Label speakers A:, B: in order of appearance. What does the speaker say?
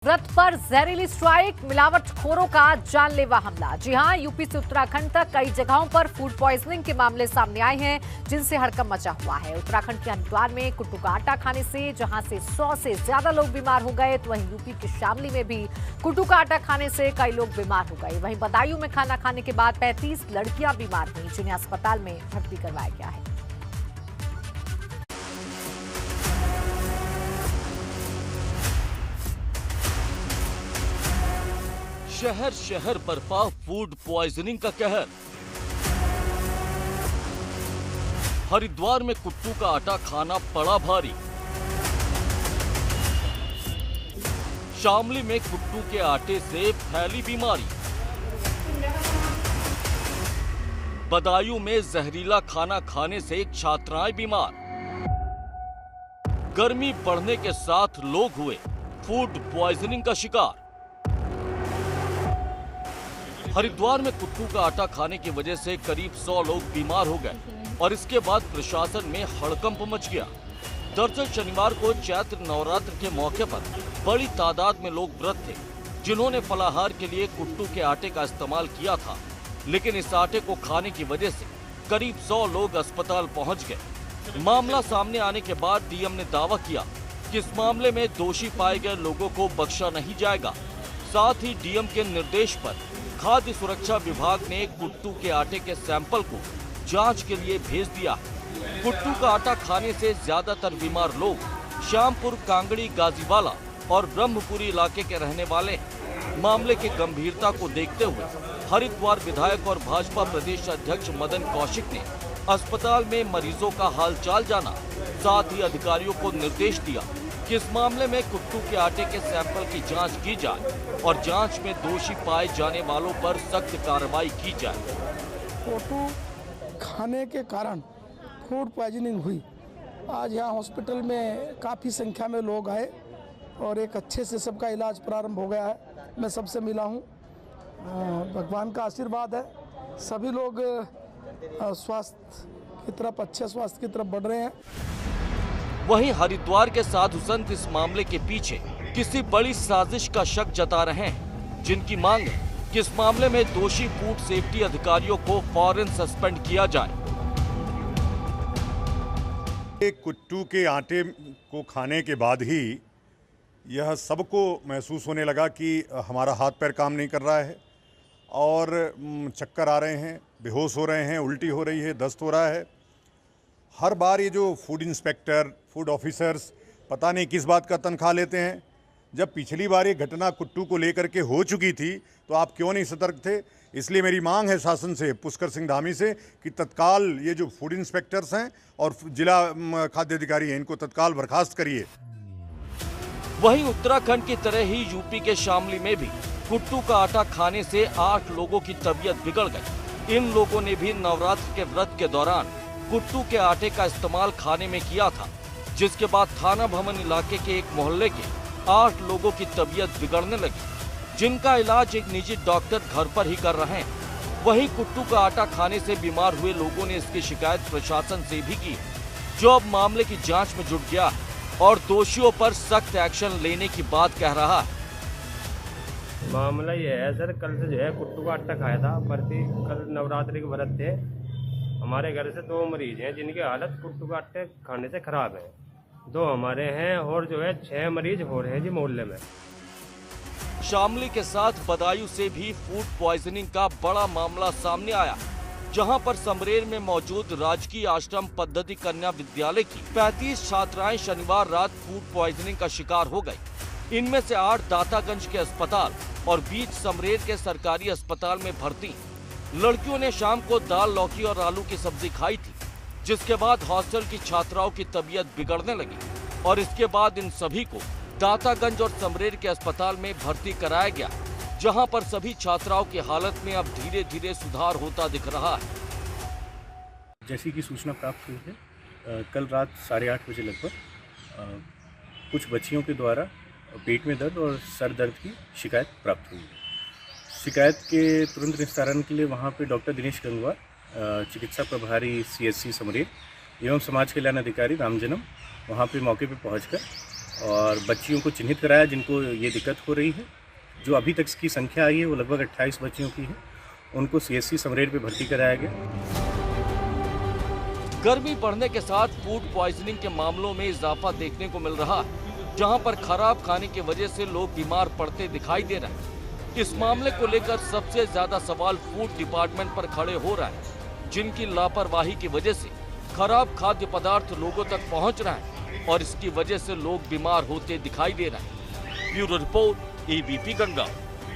A: व्रत पर जहरीली स्ट्राइक, मिलावटखोरों का जानलेवा हमला। जी हां, यूपी से उत्तराखंड तक कई जगहों पर फूड पॉइजनिंग के मामले सामने आए हैं, जिनसे हड़कंप मचा हुआ है। उत्तराखंड के हरिद्वार में कुट्टू का आटा खाने से जहां से 100 से ज्यादा लोग बीमार हो गए, तो वहीं यूपी के शामली में भी कुट्टू का आटा खाने से कई लोग बीमार हो गए। वहीं बदायूं में खाना खाने के बाद 35 लड़कियां बीमार हुई, जिन्हें अस्पताल में भर्ती करवाया गया है।
B: शहर शहर बरपा फूड पॉइजनिंग का कहर। हरिद्वार में कुट्टू का आटा खाना पड़ा भारी। शामली में कुट्टू के आटे से फैली बीमारी। बदायूं में जहरीला खाना खाने से छात्राएं बीमार। गर्मी बढ़ने के साथ लोग हुए फूड पॉइजनिंग का शिकार। हरिद्वार में कुट्टू का आटा खाने की वजह से करीब 100 लोग बीमार हो गए और इसके बाद प्रशासन में हड़कंप मच गया। दरअसल शनिवार को चैत्र नवरात्र के मौके पर बड़ी तादाद में लोग व्रत थे, जिन्होंने फलाहार के लिए कुट्टू के आटे का इस्तेमाल किया था। लेकिन इस आटे को खाने की वजह से करीब 100 लोग अस्पताल पहुंच गए। मामला सामने आने के बाद डीएम ने दावा किया कि इस मामले में दोषी पाए गए लोगों को बख्शा नहीं जाएगा। साथ ही डीएम के निर्देश पर खाद्य सुरक्षा विभाग ने कुट्टू के आटे के सैंपल को जांच के लिए भेज दिया। कुट्टू का आटा खाने से ज्यादातर बीमार लोग श्यामपुर, कांगड़ी, गाजीवाला और ब्रह्मपुरी इलाके के रहने वाले हैं। मामले की गंभीरता को देखते हुए हरिद्वार विधायक और भाजपा प्रदेश अध्यक्ष मदन कौशिक ने अस्पताल में मरीजों का हालचाल जाना, साथ ही अधिकारियों को निर्देश दिया कि इस मामले में कुट्टू के आटे के सैंपल की जांच की जाए और जांच में दोषी पाए जाने वालों पर सख्त कार्रवाई की जाए।
C: कुट्टू खाने के कारण फूड पॉइजनिंग हुई। आज यहाँ हॉस्पिटल में काफ़ी संख्या में लोग आए और एक अच्छे से सबका इलाज प्रारंभ हो गया है। मैं सबसे मिला हूँ, भगवान का आशीर्वाद है। सभी लोग स्वास्थ्य की तरफ, अच्छे स्वास्थ्य की तरफ बढ़ रहे हैं।
B: वहीं हरिद्वार के साधु संत इस मामले के पीछे किसी बड़ी साजिश का शक जता रहे हैं, जिनकी मांग है कि इस मामले में दोषी फूड सेफ्टी अधिकारियों को फौरन सस्पेंड किया जाए।
D: कुट्टू के आटे को खाने के बाद ही यह सबको महसूस होने लगा कि हमारा हाथ पैर काम नहीं कर रहा है और चक्कर आ रहे हैं, बेहोश हो रहे हैं, उल्टी हो रही है, दस्त हो रहा है। हर बार ये जो फूड इंस्पेक्टर, फूड ऑफिसर्स पता नहीं किस बात का तनख्वाह लेते हैं। जब पिछली बार ये घटना कुट्टू को लेकर के हो चुकी थी तो आप क्यों नहीं सतर्क थे? इसलिए मेरी मांग है शासन से, पुष्कर सिंह धामी से, कि तत्काल ये जो फूड इंस्पेक्टर्स हैं और जिला खाद्य अधिकारी हैं, इनको तत्काल बर्खास्त करिए।
B: वहीं उत्तराखंड की तरह ही यूपी के शामली में भी कुट्टू का आटा खाने से 8 लोगों की तबीयत बिगड़ गई। इन लोगों ने भी नवरात्र के व्रत के दौरान कुट्टू के आटे का इस्तेमाल खाने में किया था, जिसके बाद थाना भवन इलाके के एक मोहल्ले के 8 लोगों की तबीयत बिगड़ने लगी, जिनका इलाज एक निजी डॉक्टर घर पर ही कर रहे हैं। वहीं कुट्टू का आटा खाने से बीमार हुए लोगों ने इसकी शिकायत प्रशासन से भी की, जो अब मामले की जांच में जुट गया और दोषियों पर सख्त एक्शन लेने की बात कह रहा है।
E: मामला ये है सर, कल से जो है कुट्टू का आटा खाया था। कल नवरात्रि के व्रत थे। हमारे घर से 2 मरीज हैं जिनकी हालत कुट्टू का आटे खाने से खराब है। 2 हमारे हैं और जो है 6 मरीज हो रहे हैं जी मोहल्ले में।
B: शामली के साथ बदायूं से भी फूड पॉइजनिंग का बड़ा मामला सामने आया, जहां पर समरेर में मौजूद राजकीय आश्रम पद्धति कन्या विद्यालय की 35 छात्राएं शनिवार रात फूड पॉइजनिंग का शिकार हो गई। इनमें से 8 दातागंज के अस्पताल और 20 समरेर के सरकारी अस्पताल में भर्ती। लड़कियों ने शाम को दाल, लौकी और आलू की सब्जी खाई थी, जिसके बाद हॉस्टल की छात्राओं की तबीयत बिगड़ने लगी और इसके बाद इन सभी को दातागंज और समरेर के अस्पताल में भर्ती कराया गया, जहां पर सभी छात्राओं की हालत में अब धीरे धीरे सुधार होता दिख रहा है।
F: जैसी की सूचना प्राप्त हुई है, कल रात 8:30 बजे लगभग कुछ बच्चियों के द्वारा पेट में दर्द और सर दर्द की शिकायत प्राप्त हुई है। शिकायत के तुरंत निस्तारण के लिए वहां पे डॉक्टर दिनेश गंगवा, चिकित्सा प्रभारी CSC समरेर एवं समाज कल्याण अधिकारी रामजन्म वहां पे मौके पे पहुंचकर और बच्चियों को चिन्हित कराया जिनको ये दिक्कत हो रही है। जो अभी तक की संख्या आई है वो लगभग 28 बच्चियों की है। उनको CSC समरेर पे भर्ती कराया गया।
B: गर्मी बढ़ने के साथ फूड पॉइजनिंग के मामलों में इजाफा देखने को मिल रहा है, जहां पर खराब खाने की वजह से लोग बीमार पड़ते दिखाई दे रहे हैं। इस मामले को लेकर सबसे ज्यादा सवाल फूड डिपार्टमेंट पर खड़े हो रहा है, जिनकी लापरवाही की वजह से खराब खाद्य पदार्थ लोगों तक पहुंच रहे हैं और इसकी वजह से लोग बीमार होते दिखाई दे रहे हैं। Bureau report, ABP Ganga.